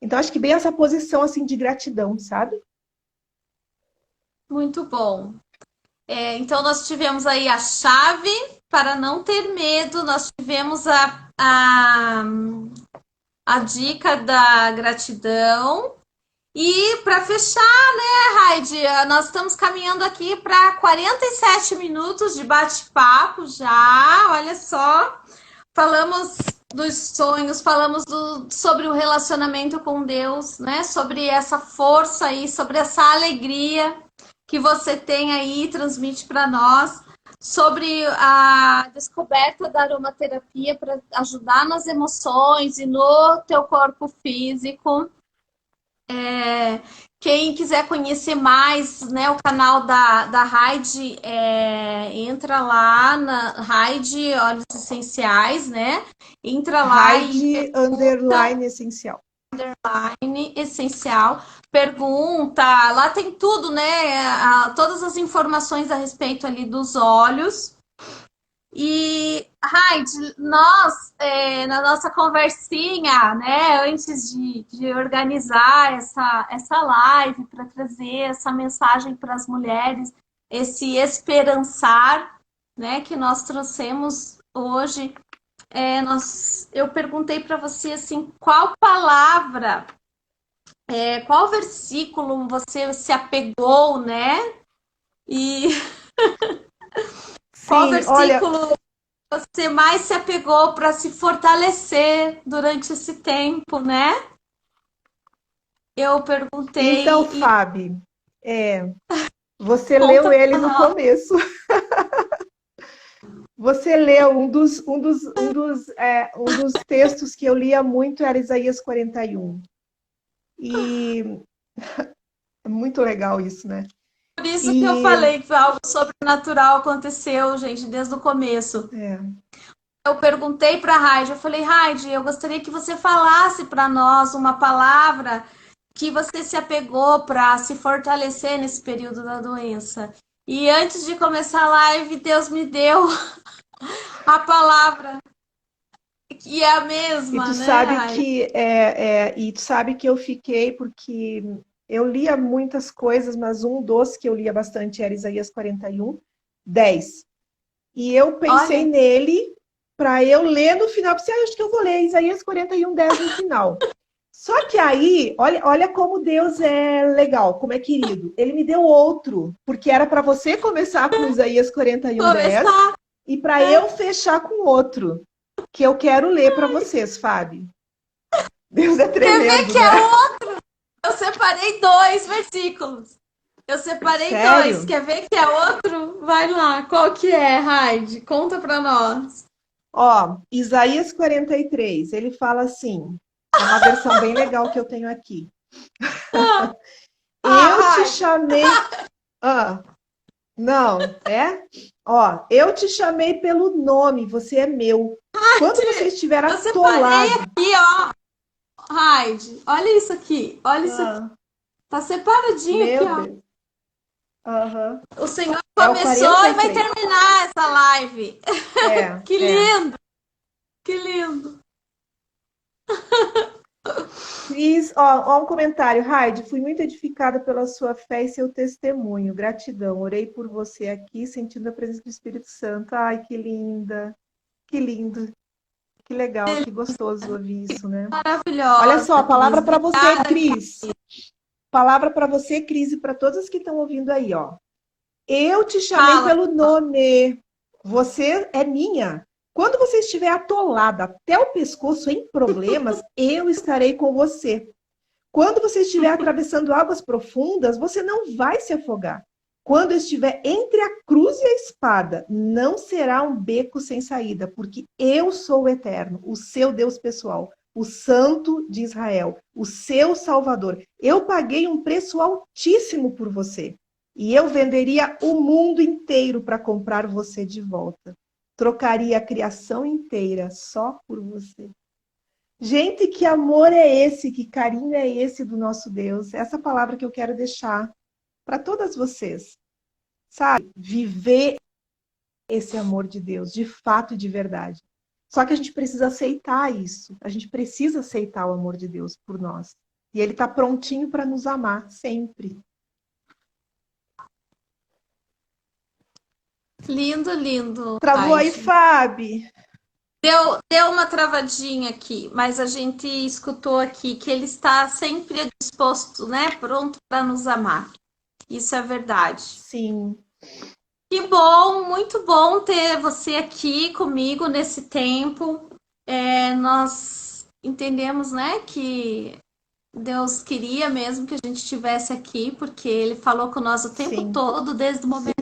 Então acho que bem essa posição assim de gratidão, sabe? Muito bom. Então, nós tivemos aí a chave para não ter medo, nós tivemos a dica da gratidão. E para fechar, né, Raide, nós estamos caminhando aqui para 47 minutos de bate-papo já, olha só. Falamos dos sonhos, falamos sobre o relacionamento com Deus, né? Sobre essa força aí, sobre essa alegria que você tem aí, transmite para nós, sobre a descoberta da aromaterapia para ajudar nas emoções e no teu corpo físico. Quem quiser conhecer mais, né, o canal da Raide, entra lá na Raide Óleos Essenciais, né? Entra lá Raide underline essencial. Underline essencial. Pergunta, lá tem tudo, né? Todas as informações a respeito ali dos óleos. E, Raide, nós, na nossa conversinha, né, antes de organizar essa live para trazer essa mensagem para as mulheres, esse esperançar, né, que nós trouxemos hoje, eu perguntei para você assim, qual palavra, qual versículo você se apegou, né? E qual Sim, olha, versículo você mais se apegou para se fortalecer durante esse tempo, né? Eu perguntei então, e Fábio, você conta leu ele pra no nós. começo. Você leu um dos textos que eu lia muito era Isaías 41. E é muito legal isso, né? Por isso que eu E falei que algo sobrenatural aconteceu, gente, desde o começo. é, Eu perguntei para a Raide, eu falei, Raide, eu gostaria que você falasse para nós uma palavra que você se apegou para se fortalecer nesse período da doença. E antes de começar a live, Deus me deu a palavra, que é a e mesma, tu né, sabe Raide? que eu fiquei porque eu lia muitas coisas, mas um dos que eu lia bastante era Isaías 41, 10. E eu pensei Olha. nele para eu ler no final. Pensei, acho que eu vou ler Isaías 41:10 no final. Só que aí, olha como Deus é legal, como é querido. Ele me deu outro, porque era para você começar com Isaías 41:10 Começar. e para eu fechar com outro, que eu quero ler para vocês, Fábio. Deus é Quer ver tremendo, que né? é outro? Eu separei 2 versículos. Eu separei 2. Sério? Quer ver que é outro? Vai lá. Qual que é, Raide? Conta pra nós. Ó, Isaías 43, ele fala assim, é uma versão bem legal que eu tenho aqui. Eu te Raide. chamei. Ah, não, é? Ó, eu te chamei pelo nome, você é meu. Quando você estiver Eu separei atolado. aqui, ó. Raide, olha isso aqui. Olha isso aqui. Ah, Tá separadinho aqui, meu ó. Deus. Aham. O Senhor É o começou e vai 43. terminar essa live. É, Que é. lindo. Que lindo. Cris, ó um comentário. Raide, fui muito edificada pela sua fé e seu testemunho. Gratidão. Orei por você aqui, sentindo a presença do Espírito Santo. Ai, que linda. Que lindo. Que legal, que gostoso ouvir isso, né? Olha Maravilhosa, só, a palavra Cris. para você, Obrigada. Cris. Palavra para você, Cris, e para todos que estão ouvindo aí, ó. Eu te chamei Fala. pelo nome. Você é minha. Quando você estiver atolada até o pescoço em problemas, eu estarei com você. Quando você estiver atravessando águas profundas, você não vai se afogar. Quando estiver entre a cruz e a espada, não será um beco sem saída, porque eu sou o Eterno, o seu Deus pessoal, o Santo de Israel, o seu Salvador. Eu paguei um preço altíssimo por você. E eu venderia o mundo inteiro para comprar você de volta. Trocaria a criação inteira só por você. Gente, que amor é esse? Que carinho é esse do nosso Deus? Essa palavra que eu quero deixar para todas vocês. Sabe? Viver esse amor de Deus, de fato e de verdade. Só que a gente precisa aceitar isso. A gente precisa aceitar o amor de Deus por nós. E Ele está prontinho para nos amar sempre. Lindo, lindo. Travou aí, Raide. Fábio? Deu uma travadinha aqui, mas a gente escutou aqui que ele está sempre disposto, né? Pronto para nos amar. Isso é verdade. Sim. Que bom, muito bom ter você aqui comigo nesse tempo. Nós entendemos, né, que Deus queria mesmo que a gente estivesse aqui, porque Ele falou com nós o tempo Sim. todo, desde o momento,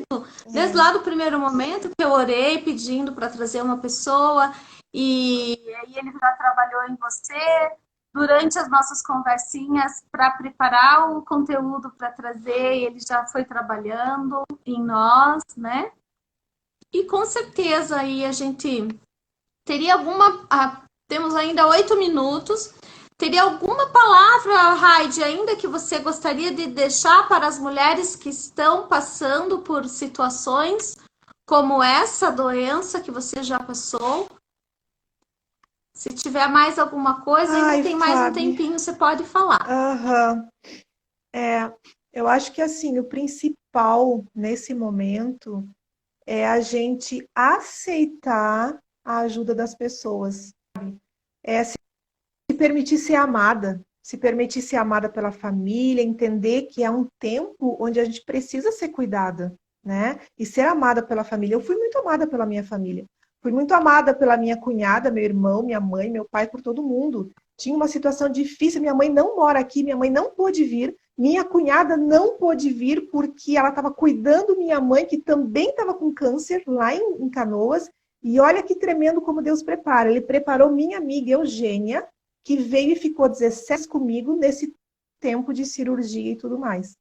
desde É. lá do primeiro momento que eu orei pedindo para trazer uma pessoa, e aí Ele já trabalhou em você durante as nossas conversinhas para preparar o conteúdo para trazer, e Ele já foi trabalhando em nós, né? E com certeza aí a gente teria alguma. Temos ainda 8 minutos. Teria alguma palavra, Raide, ainda que você gostaria de deixar para as mulheres que estão passando por situações como essa doença que você já passou? Se tiver mais alguma coisa, ainda Ai, tem mais um Fábio. tempinho, você pode falar. Aham. Eu acho que assim, o principal nesse momento é a gente aceitar a ajuda das pessoas. É se permitir ser amada, se permitir ser amada pela família, entender que é um tempo onde a gente precisa ser cuidada, né? E ser amada pela família. Eu fui muito amada pela minha família. Fui muito amada pela minha cunhada, meu irmão, minha mãe, meu pai, por todo mundo. Tinha uma situação difícil, minha mãe não mora aqui, minha mãe não pôde vir, minha cunhada não pôde vir porque ela estava cuidando minha mãe, que também estava com câncer, lá em Canoas. E olha que tremendo como Deus prepara. Ele preparou minha amiga Eugênia, que veio e ficou 17 comigo nesse tempo de cirurgia e tudo mais.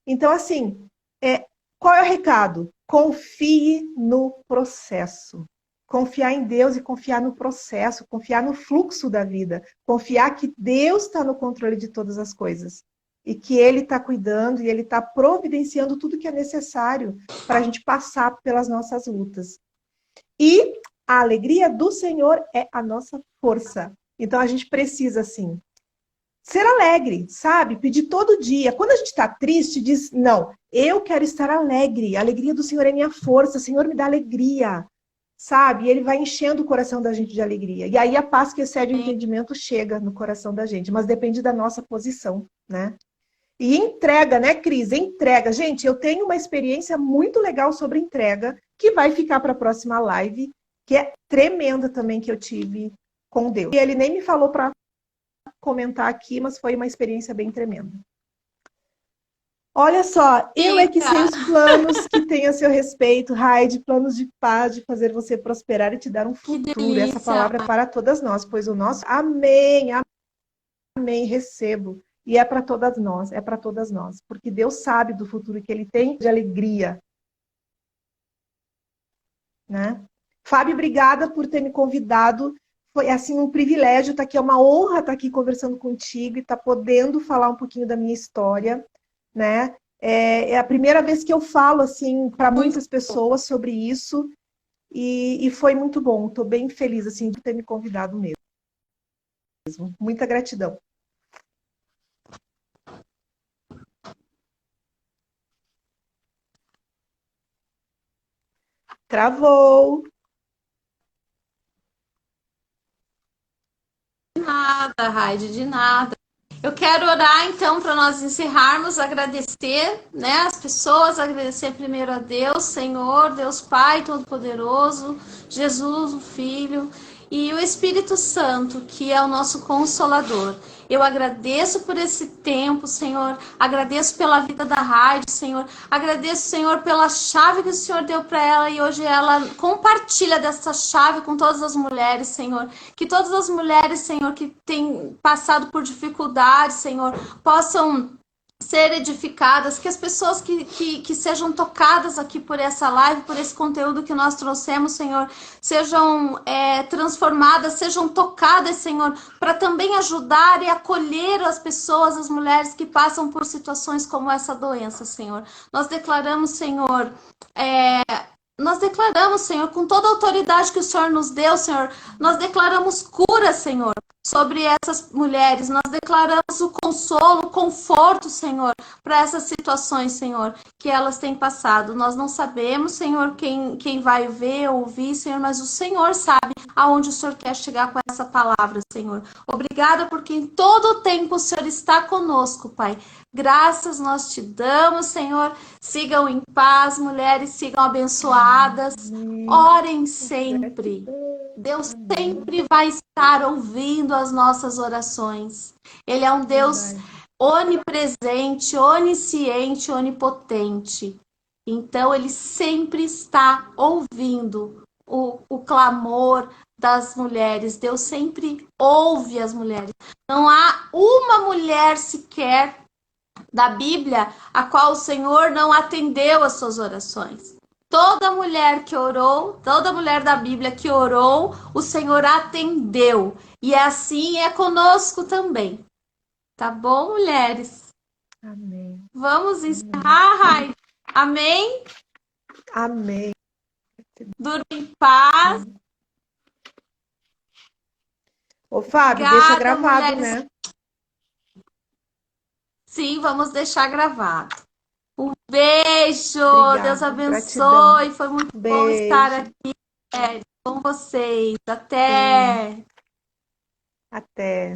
Então, assim, qual é o recado? Confie no processo. Confiar em Deus e confiar no processo, confiar no fluxo da vida, confiar que Deus está no controle de todas as coisas e que Ele está cuidando e Ele está providenciando tudo que é necessário para a gente passar pelas nossas lutas. E a alegria do Senhor é a nossa força. Então a gente precisa, assim, ser alegre, sabe? Pedir todo dia. Quando a gente está triste, diz, não, eu quero estar alegre. A alegria do Senhor é minha força. Senhor, me dá alegria, sabe? E ele vai enchendo o coração da gente de alegria. E aí a paz que excede o entendimento chega no coração da gente. Mas depende da nossa posição, né? E entrega, né, Cris? Entrega. Gente, eu tenho uma experiência muito legal sobre entrega, que vai ficar para a próxima live, que é tremenda também que eu tive com Deus. E ele nem me falou para comentar aqui, mas foi uma experiência bem tremenda. Olha só, eu é que sei os planos que tem a seu respeito, Raide, planos de paz, de fazer você prosperar e te dar um futuro. Essa palavra é para todas nós, pois o nosso amém, amém, recebo. E é para todas nós, porque Deus sabe do futuro que Ele tem de alegria. Né? Fábio, obrigada por ter me convidado. Foi assim um privilégio estar aqui, é uma honra estar aqui conversando contigo e estar podendo falar um pouquinho da minha história, né? É a primeira vez que eu falo assim para muitas pessoas sobre isso e foi muito bom. Estou bem feliz assim de ter me convidado mesmo. Muita gratidão. Travou. De nada, Raide, de nada. Eu quero orar, então, para nós encerrarmos, agradecer, né, as pessoas, agradecer primeiro a Deus, Senhor, Deus Pai Todo-Poderoso, Jesus, o Filho, e o Espírito Santo, que é o nosso Consolador. Eu agradeço por esse tempo, Senhor. Agradeço pela vida da Raide, Senhor. Agradeço, Senhor, pela chave que o Senhor deu para ela e hoje ela compartilha dessa chave com todas as mulheres, Senhor. Que todas as mulheres, Senhor, que têm passado por dificuldades, Senhor, possam ser edificadas, que as pessoas que sejam tocadas aqui por essa live, por esse conteúdo que nós trouxemos, Senhor, sejam transformadas, sejam tocadas, Senhor, para também ajudar e acolher as pessoas, as mulheres que passam por situações como essa doença, Senhor. Nós declaramos, Senhor, com toda a autoridade que o Senhor nos deu, Senhor, nós declaramos cura, Senhor, sobre essas mulheres. Nós declaramos o consolo, o conforto, Senhor, para essas situações, Senhor, que elas têm passado. Nós não sabemos, Senhor, quem vai ver ou ouvir, Senhor, mas o Senhor sabe aonde o Senhor quer chegar com essa palavra, Senhor. Obrigada porque em todo o tempo o Senhor está conosco, Pai. Graças nós te damos, Senhor. Sigam em paz, mulheres, sigam abençoadas. Orem sempre. Deus sempre vai estar ouvindo as nossas orações. Ele é um Deus onipresente, onisciente, onipotente. Então, Ele sempre está ouvindo o clamor das mulheres. Deus sempre ouve as mulheres. Não há uma mulher sequer da Bíblia a qual o Senhor não atendeu as suas orações. Toda mulher que orou, toda mulher da Bíblia que orou, o Senhor atendeu. E assim é conosco também. Tá bom, mulheres? Amém. Vamos encerrar, Raide. Amém? Amém. Durma em paz. Ô, Fábio, Obrigada, deixa gravado, mulheres. né? Sim, vamos deixar gravado. Um beijo. Obrigada, Deus abençoe. gratidão. Foi muito Beijo. bom estar aqui com vocês. Até. Até.